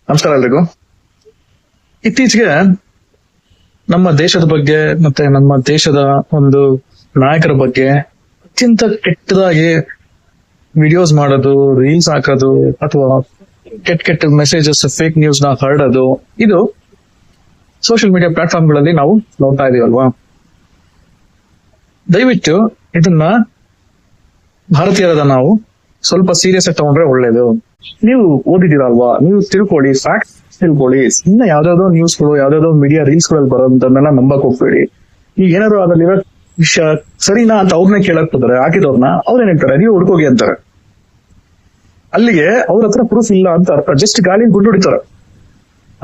ನಮಸ್ಕಾರ ಎಲ್ರಿಗೂ. ಇತ್ತೀಚೆಗೆ ನಮ್ಮ ದೇಶದ ಬಗ್ಗೆ ಮತ್ತೆ ನಮ್ಮ ದೇಶದ ಒಂದು ನಾಯಕರ ಬಗ್ಗೆ ಅತ್ಯಂತ ಕೆಟ್ಟದಾಗಿ ವಿಡಿಯೋಸ್ ಮಾಡೋದು, ರೀಲ್ಸ್ ಹಾಕೋದು ಅಥವಾ ಕೆಟ್ಟ ಮೆಸೇಜಸ್, ಫೇಕ್ ನ್ಯೂಸ್ ನ ಹರಡೋದು, ಇದು ಸೋಷಿಯಲ್ ಮೀಡಿಯಾ ಪ್ಲಾಟ್ಫಾರ್ಮ್ ಗಳಲ್ಲಿ ನಾವು ನೋಡ್ತಾ ಇದೀವಲ್ವಾ. ದಯವಿಟ್ಟು ಇದನ್ನ ಭಾರತೀಯರಾದ ನಾವು ಸ್ವಲ್ಪ ಸೀರಿಯಸ್ ಆಗಿ ತಗೊಂಡ್ರೆ ಒಳ್ಳೇದು. ನೀವು ಓದಿದಿರಲ್ವಾ, ನೀವು ತಿಳ್ಕೊಳ್ಳಿ, ಫ್ಯಾಕ್ಟ್ ತಿಳ್ಕೊಳ್ಳಿ. ಇನ್ನ ಯಾವ್ದಾವ್ದೋ ನ್ಯೂಸ್ಗಳು, ಯಾವ್ದಾವ್ದೋ ಮೀಡಿಯಾ ರೀಲ್ಸ್ ಗಳಲ್ಲಿ ಬರೋದನ್ನೆಲ್ಲ ನಂಬಕ್ ಹೋಗ್ಬೇಡಿ. ಈಗ ಏನಾದ್ರು ಅದ್ರಲ್ಲಿರೋ ವಿಷಯ ಸರಿನಾ ಅಂತ ಅವ್ರನ್ನೇ ಕೇಳಕ್ ಹೋದ್ರೆ ಹಾಕಿದವ್ರನ್ನ ಅವ್ರೇನ್ ಹೇಳ್ತಾರೆ, ನೀವು ಹುಡ್ಕೋಗಿ ಅಂತಾರೆ. ಅಲ್ಲಿಗೆ ಅವ್ರ ಹತ್ರ ಪ್ರೂಫ್ ಇಲ್ಲ ಅಂತ ಅರ್ಥ. ಜಸ್ಟ್ ಗಾಳಿ ಗುಂಡು ಹೊಡಿತಾರೆ.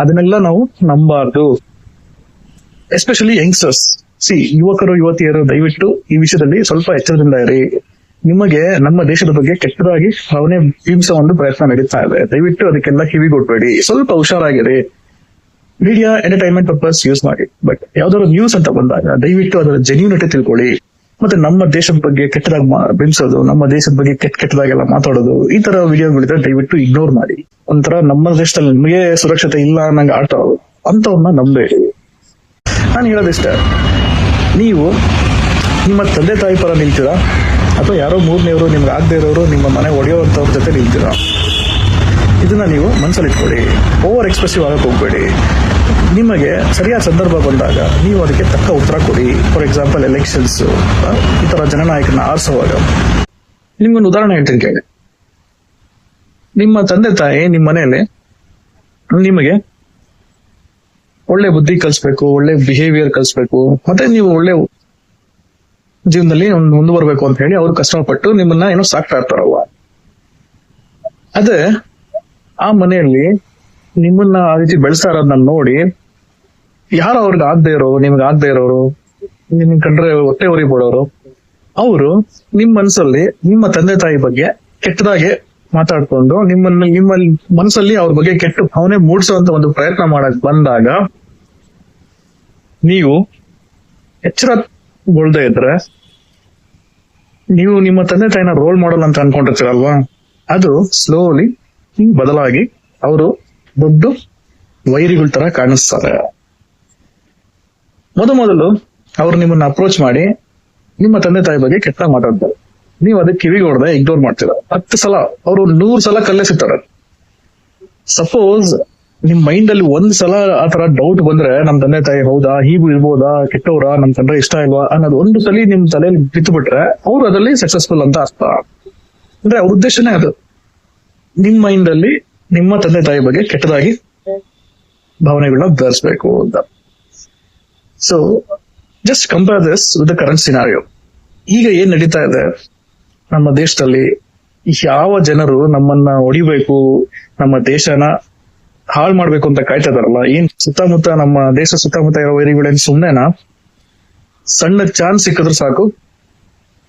ಅದನ್ನೆಲ್ಲ ನಾವು ನಂಬಾರ್ದು. Especially youngsters. ಯುವಕರು ಯುವತಿಯರು ದಯವಿಟ್ಟು ಈ ವಿಷಯದಲ್ಲಿ ಸ್ವಲ್ಪ ಎಚ್ಚರದಿಂದ ಇರಿ. ನಿಮಗೆ ನಮ್ಮ ದೇಶದ ಬಗ್ಗೆ ಕೆಟ್ಟದಾಗಿ ಭಾವನೆ ಬಿಂಬಿಸೋ ಒಂದು ಪ್ರಯತ್ನ ನಡೀತಾ ಇದೆ. ದಯವಿಟ್ಟು ಅದಕ್ಕೆಲ್ಲ ಕಿವಿಗೊಡ್ಬೇಡಿ. ಸ್ವಲ್ಪ ಹುಷಾರಾಗಿರಿ. ಮೀಡಿಯಾ ಎಂಟರ್ಟೈನ್ಮೆಂಟ್ ಪರ್ಪಸ್ ಯೂಸ್ ಮಾಡಿ, ಬಟ್ ಯಾವ್ದಾದ್ರು ನ್ಯೂಸ್ ಅಂತ ಬಂದಾಗ ದಯವಿಟ್ಟು ಅದರ ಜೆನ್ಯೂನಿಟಿ ತಿಳ್ಕೊಳ್ಳಿ. ಮತ್ತೆ ನಮ್ಮ ದೇಶದ ಬಗ್ಗೆ ಕೆಟ್ಟದಾಗಿ ಬಿಂಬಿಸೋದು, ನಮ್ಮ ದೇಶದ ಬಗ್ಗೆ ಕೆಟ್ಟದಾಗೆಲ್ಲ ಮಾತಾಡೋದು, ಈ ತರ ವಿಡಿಯೋಗಳಿದ್ರೆ ದಯವಿಟ್ಟು ಇಗ್ನೋರ್ ಮಾಡಿ. ಒಂಥರ ನಮ್ಮ ದೇಶದಲ್ಲಿ ನಿಮಗೆ ಸುರಕ್ಷತೆ ಇಲ್ಲ ಅನ್ನಂಗೆ ಆಟ ಆಡೋದು ಅಂತವ್ರನ್ನ ನಂಬೇಡಿ. ನಾನು ಹೇಳೋದಿಷ್ಟ, ನೀವು ನಿಮ್ಮ ತಂದೆ ತಾಯಿ ಪರ ನಿಲ್ತೀರಾ ಅಥವಾ ಯಾರೋ ಮೂರನೇವರು, ನಿಮ್ಗೆ ಆಗದೆ ಇರೋರು ನಿಮ್ಮ ಮನೆ ಒಡೆಯುವಂತವ್ರ ಜೊತೆ ನಿಲ್ತೀರಾ? ಇದನ್ನ ನೀವು ಮನಸ್ಸಲ್ಲಿ ಇಟ್ಕೊಳ್ಳಿ. ಓವರ್ ಎಕ್ಸ್ಪ್ರೆಸಿವ್ ಆಗಕ್ಕೆ ಹೋಗ್ಬೇಡಿ. ನಿಮಗೆ ಸರಿಯಾದ ಸಂದರ್ಭ ಬಂದಾಗ ನೀವು ಅದಕ್ಕೆ ತಕ್ಕ ಉತ್ತರ ಕೊಡಿ. ಫಾರ್ ಎಕ್ಸಾಂಪಲ್ ಎಲೆಕ್ಷನ್ಸ್, ಈ ತರ ಜನನಾಯಕನ ಆರಿಸುವಾಗ ನಿಮ್ಗೊಂದು ಉದಾಹರಣೆ ಹೇಳ್ತೀನಿ ಕೇಳಿ. ನಿಮ್ಮ ತಂದೆ ತಾಯಿ ನಿಮ್ಮ ಮನೆಯಲ್ಲಿ ನಿಮಗೆ ಒಳ್ಳೆ ಬುದ್ಧಿ ಕಲಿಸ್ಬೇಕು, ಒಳ್ಳೆ ಬಿಹೇವಿಯರ್ ಕಲಿಸ್ಬೇಕು, ಮತ್ತೆ ನೀವು ಒಳ್ಳೆ ಜೀವನದಲ್ಲಿ ಮುಂದುವರ್ಬೇಕು ಅಂತ ಹೇಳಿ ಅವ್ರು ಕಷ್ಟಪಟ್ಟು ನಿಮ್ಮನ್ನ ಏನೋ ಸಾಕ್ತಾ ಇರ್ತಾರಲ್ವ. ಅದೇ ಆ ಮನೆಯಲ್ಲಿ ನಿಮ್ಮನ್ನ ಆ ರೀತಿ ಬೆಳೆಸ್ತಾ ಇರೋದನ್ನ ನೋಡಿ ಯಾರು ಅವ್ರಿಗೆ ಆಗದೆ ಇರೋರು, ನಿಮ್ಗೆ ಆಗದೆ ಇರೋರು, ನಿಮ್ ಕಂಡ್ರೆ ಹೊಟ್ಟೆ ಉರಿ ಬಿಡೋರು, ಅವರು ನಿಮ್ ಮನಸ್ಸಲ್ಲಿ ನಿಮ್ಮ ತಂದೆ ತಾಯಿ ಬಗ್ಗೆ ಕೆಟ್ಟದಾಗೆ ಮಾತಾಡ್ಕೊಂಡು ನಿಮ್ಮ ಮನಸ್ಸಲ್ಲಿ ಅವ್ರ ಬಗ್ಗೆ ಕೆಟ್ಟ ಭಾವನೆ ಮೂಡಿಸುವಂತ ಒಂದು ಪ್ರಯತ್ನ ಮಾಡಕ್ ಬಂದಾಗ ನೀವು ಎಚ್ಚರಗೊಳ್ದೇ ಇದ್ರೆ ನೀವು ನಿಮ್ಮ ತಂದೆ ತಾಯಿನ ರೋಲ್ ಮಾಡಲ್ ಅಂತ ಅನ್ಕೊಂಡಿರ್ತೀರಲ್ವಾ, ಅದು ಸ್ಲೋಲಿ ಬದಲಾಗಿ ಅವರು ದೊಡ್ಡ ವೈರಿಗಳ ತರ ಕಾಣಿಸ್ತಾರೆ. ಮೊದಲು ಅವ್ರು ನಿಮ್ಮನ್ನ ಅಪ್ರೋಚ್ ಮಾಡಿ ನಿಮ್ಮ ತಂದೆ ತಾಯಿ ಬಗ್ಗೆ ಕೆಟ್ಟ ಮಾತಾಡ್ತಾರೆ. ನೀವು ಅದಕ್ಕೆ ಕಿವಿಗೆ ಹೊಡೆದ ಇಗ್ನೋರ್ ಮಾಡ್ತೀರ. 10 ಸಲ ಅವರು 100 ಸಲ ಕಲ್ಲೆಸಿತಾರೆ. ಸಪೋಸ್ ನಿಮ್ ಮೈಂಡ್ ಅಲ್ಲಿ 1 ಸಲ ಆತರ ಡೌಟ್ ಬಂದ್ರೆ, ನಮ್ ತಂದೆ ತಾಯಿ ಹೌದಾ, ಹೀಗೂ ಇರ್ಬೋದಾ, ಕೆಟ್ಟವ್ರ, ನಮ್ ತಂದ್ರೆ ಇಷ್ಟ ಇಲ್ವಾ ಅನ್ನೋದು 1 ಸಲ ನಿಮ್ ತಲೆಯಲ್ಲಿ ಬಿತ್ತು ಬಿಟ್ರೆ ಅವ್ರು ಅದರಲ್ಲಿ ಸಕ್ಸಸ್ಫುಲ್ ಅಂತ ಅರ್ಥ. ಅಂದ್ರೆ ಅವ್ರ ಉದ್ದೇಶನೇ ಅದು, ನಿಮ್ ಮೈಂಡ್ ಅಲ್ಲಿ ನಿಮ್ಮ ತಂದೆ ತಾಯಿ ಬಗ್ಗೆ ಕೆಟ್ಟದಾಗಿ ಭಾವನೆಗಳನ್ನ ಬೆರೆಸ್ಬೇಕು ಅಂತ. So just compare this with the current scenario. ಈಗ ಏನ್ ನಡೀತಾ ಇದೆ ನಮ್ಮ ದೇಶದಲ್ಲಿ, ಯಾವ ಜನರು ನಮ್ಮನ್ನ ಹೊಡಿಬೇಕು, ನಮ್ಮ ದೇಶನ ಹಾಳು ಮಾಡ್ಬೇಕು ಅಂತ ಕಾಯ್ತಾ ಇದಾರಲ್ಲ, ಏನ್ ಸುತ್ತಮುತ್ತ ನಮ್ಮ ದೇಶ ಸುತ್ತಮುತ್ತ ಇರೋ ವೈರಿಗಳೇನ್ ಸುಮ್ನೆನಾ? ಸಣ್ಣ ಚಾನ್ಸ್ ಸಿಕ್ಕಿದ್ರು ಸಾಕು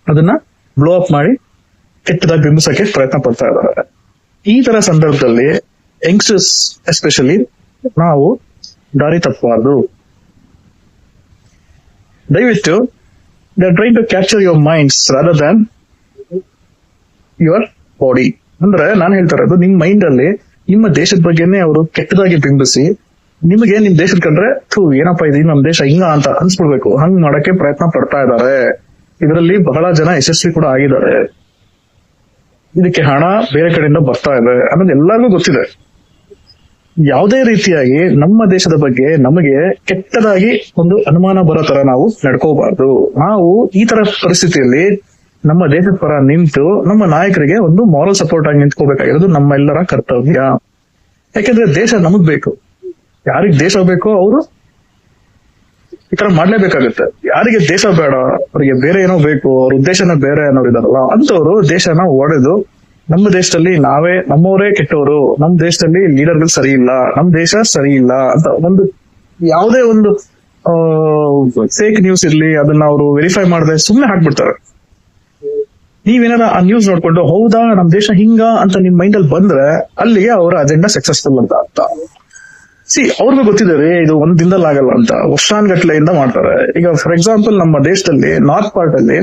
ಅದನ್ನ ಬ್ಲೋ ಅಪ್ ಮಾಡಿ ಕೆಟ್ಟದಾಗಿ ಬಿಂಬಿಸಕ್ಕೆ ಪ್ರಯತ್ನ ಪಡ್ತಾ ಇದ್ದಾರೆ. ಈ ತರ ಸಂದರ್ಭದಲ್ಲಿ ಯಂಗ್ಸ್ಟರ್ಸ್ ಎಸ್ಪೆಷಲಿ ನಾವು ದಾರಿ ತಪ್ಪಬಾರ್ದು. ದಯವಿಟ್ಟು they are trying to capture your minds rather than your body. ಅಂದ್ರೆ ನಾನು ಹೇಳ್ತಾ ಇರೋದು, ನಿಮ್ ಮೈಂಡ್ ಅಲ್ಲಿ ನಿಮ್ಮ ದೇಶದ ಬಗ್ಗೆನೆ ಅವರು ಕೆಟ್ಟದಾಗಿ ಬಿಂಬಿಸಿ ನಿಮಗೆ ನಿಮ್ ದೇಶದ ಕಂಡ್ರೆ ಏನಪ್ಪಾ ಇದು ನಮ್ ದೇಶ ಹಿಂಗ ಅಂತ ಅನ್ಸ್ಬಿಡ್ಬೇಕು, ಹಂಗ್ ಮಾಡಕ್ಕೆ ಪ್ರಯತ್ನ ಪಡ್ತಾ ಇದ್ದಾರೆ. ಇದರಲ್ಲಿ ಬಹಳ ಜನ ಯಶಸ್ವಿ ಕೂಡ ಆಗಿದ್ದಾರೆ. ಇದಕ್ಕೆ ಹಣ ಬೇರೆ ಕಡೆಯಿಂದ ಬರ್ತಾ ಇದೆ ಅನ್ನೋದು ಎಲ್ಲರಿಗೂ ಗೊತ್ತಿದೆ. ಯಾವುದೇ ರೀತಿಯಾಗಿ ನಮ್ಮ ದೇಶದ ಬಗ್ಗೆ ನಮಗೆ ಕೆಟ್ಟದಾಗಿ ಒಂದು ಅನುಮಾನ ಬರೋ ತರ ನಾವು ನಡ್ಕೋಬಾರ್ದು. ನಾವು ಈ ತರ ಪರಿಸ್ಥಿತಿಯಲ್ಲಿ ನಮ್ಮ ದೇಶದ ಪರ ನಿಂತು ನಮ್ಮ ನಾಯಕರಿಗೆ ಒಂದು ಮಾರಲ್ ಸಪೋರ್ಟ್ ಆಗಿ ನಿಂತ್ಕೋಬೇಕಾಗಿರೋದು ನಮ್ಮೆಲ್ಲರ ಕರ್ತವ್ಯ. ಯಾಕೆಂದ್ರೆ ದೇಶ ನಮಗ್ ಬೇಕು. ಯಾರಿಗ್ ದೇಶ ಬೇಕೋ ಅವರು ಈ ತರ ಮಾಡ್ಲೇಬೇಕಾಗುತ್ತೆ. ಯಾರಿಗೆ ದೇಶ ಬೇಡ, ಅವ್ರಿಗೆ ಬೇರೆ ಏನೋ ಬೇಕು, ಅವ್ರ ಉದ್ದೇಶನ ಬೇರೆ ಅನ್ನೋರು ಇದಾರಲ್ಲ, ಅಂತವ್ರು ದೇಶನ ಒಡೆದು ನಮ್ಮ ದೇಶದಲ್ಲಿ ನಮ್ಮವರೇ ಕೆಟ್ಟವರು, ನಮ್ ದೇಶದಲ್ಲಿ ಲೀಡರ್ಗಳು ಸರಿ ಇಲ್ಲ, ನಮ್ ದೇಶ ಸರಿ ಇಲ್ಲ ಅಂತ ಒಂದು ಯಾವುದೇ ಒಂದು ಫೇಕ್ ನ್ಯೂಸ್ ಇರ್ಲಿ, ಅದನ್ನ ಅವರು ವೆರಿಫೈ ಮಾಡದೆ ಸುಮ್ನೆ ಹಾಕ್ಬಿಡ್ತಾರೆ. ನೀವೇನಾರ ಆ ನ್ಯೂಸ್ ನೋಡ್ಕೊಂಡು ಹೌದಾ ನಮ್ ದೇಶ ಹಿಂಗ ಅಂತ ನಿಮ್ ಮೈಂಡ್ ಅಲ್ಲಿ ಬಂದ್ರೆ ಅಲ್ಲಿಗೆ ಅವರ ಅಜೆಂಡಾ ಸಕ್ಸಸ್ಫುಲ್ ಅಂತ ಅರ್ಥ. ಅವ್ರಿಗೂ ಗೊತ್ತಿದೆ ರೀ ಇದು ಒಂದ್ ದಿನದಲ್ಲಿ ಆಗಲ್ಲ ಅಂತ, ವರ್ಷಾನ್ಗಟ್ಲೆಯಿಂದ ಮಾಡ್ತಾರೆ. ಈಗ ಫಾರ್ ಎಕ್ಸಾಂಪಲ್ ನಮ್ಮ ದೇಶದಲ್ಲಿ ನಾರ್ತ್ ಪಾರ್ಟ್ ಅಲ್ಲಿ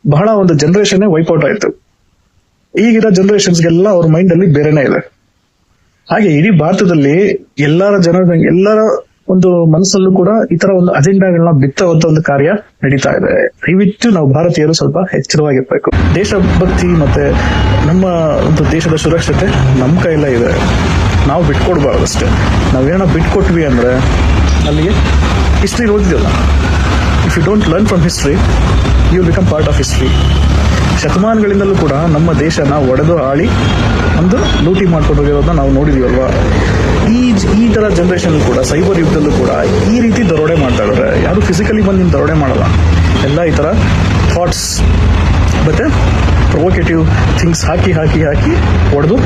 ಬಹಳ ಒಂದು ಜನರೇಷನ್ ವೈಪೌಟ್ ಆಯ್ತು. ಈಗಿರೋ ಜನರೇಷನ್ಸ್ಗೆಲ್ಲ ಅವ್ರ ಮೈಂಡ್ ಅಲ್ಲಿ ಬೇರೆನೇ ಇದೆ. ಹಾಗೆ ಇಡೀ ಭಾರತದಲ್ಲಿ ಎಲ್ಲರ ಒಂದು ಮನಸ್ಸಲ್ಲೂ ಕೂಡ ಈ ತರ ಒಂದು ಅಜೆಂಡಾಗಳನ್ನ ಬಿತ್ತುವಂತ ಒಂದು ಕಾರ್ಯ ನಡೀತಾ ಇದೆ. ದಯವಿಟ್ಟು ನಾವು ಭಾರತೀಯರು ಸ್ವಲ್ಪ ಎಚ್ಚರವಾಗಿರ್ಬೇಕು. ದೇಶಭಕ್ತಿ ಮತ್ತೆ ನಮ್ಮ ಒಂದು ದೇಶದ ಸುರಕ್ಷತೆ ನಮ್ಮ ಕೈಯಲ್ಲೇ ಇದೆ. ನಾವು ಬಿಟ್ಕೊಡ್ಬಾರ್ದು ಅಷ್ಟೇ. ನಾವೇನೋ ಬಿಟ್ಕೊಟ್ವಿ ಅಂದ್ರೆ ಅಲ್ಲಿಗೆ ಹಿಸ್ಟ್ರಿ ಓದಿದಲ್ಲ, if you don't learn from history you will become part of history. ಶತಮಾನಗಳಿಂದಲೂ ಕೂಡ ನಮ್ಮ ದೇಶನ ಒಡೆದು ಆಳಿ ಒಂದು ಲೂಟಿ ಮಾಡ್ಕೊಂಡು ಹೋಗಿರೋದನ್ನ ನಾವು ನೋಡಿದೀವಲ್ವಾ. ಈ ತರ ಜನರೇಷನ್ ಕೂಡ ಸೈಬರ್ ಯುಗದಲ್ಲೂ ಕೂಡ ಈ ರೀತಿ ದರೋಡೆ ಮಾಡ್ತಾ ಇದ್ದಾರೆ. ಯಾರು ಫಿಸಿಕಲಿ ಬಂದು ನಿಮ್ ದರೋಡೆ ಮಾಡಲ್ಲ. ಎಲ್ಲ ಈ ತರ ಥಾಟ್ಸ್ ಮತ್ತೆ ಪ್ರೊವೊಕೇಟಿವ್ ಥಿಂಗ್ಸ್ ಹಾಕಿ ಹೊಡೆದು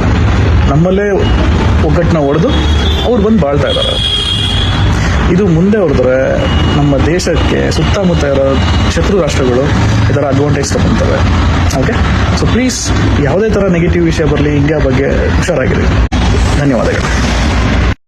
ನಮ್ಮಲ್ಲೇ ಒಗ್ಗಟ್ಟನ್ನ ಹೊಡೆದು ಅವ್ರು ಬಂದು ಬಾಳ್ತಾ ಇದ್ದಾರೆ. ಇದು ಮುಂದೆ ಹೊರದ್ರೆ ನಮ್ಮ ದೇಶಕ್ಕೆ ಸುತ್ತಮುತ್ತ ಇರೋ ಶತ್ರು ರಾಷ್ಟ್ರಗಳು ಇದರ ಅಡ್ವಾಂಟೇಜ್ ತಗೊಂತಾರೆ. ಓಕೆ, ಸೊ ಪ್ಲೀಸ್ ಯಾವುದೇ ತರ ನೆಗೆಟಿವ್ ವಿಷಯ ಬರಲಿ ಇಂಡಿಯಾ ಬಗ್ಗೆ ಹುಷಾರಾಗಿರಿ. ಧನ್ಯವಾದಗಳು.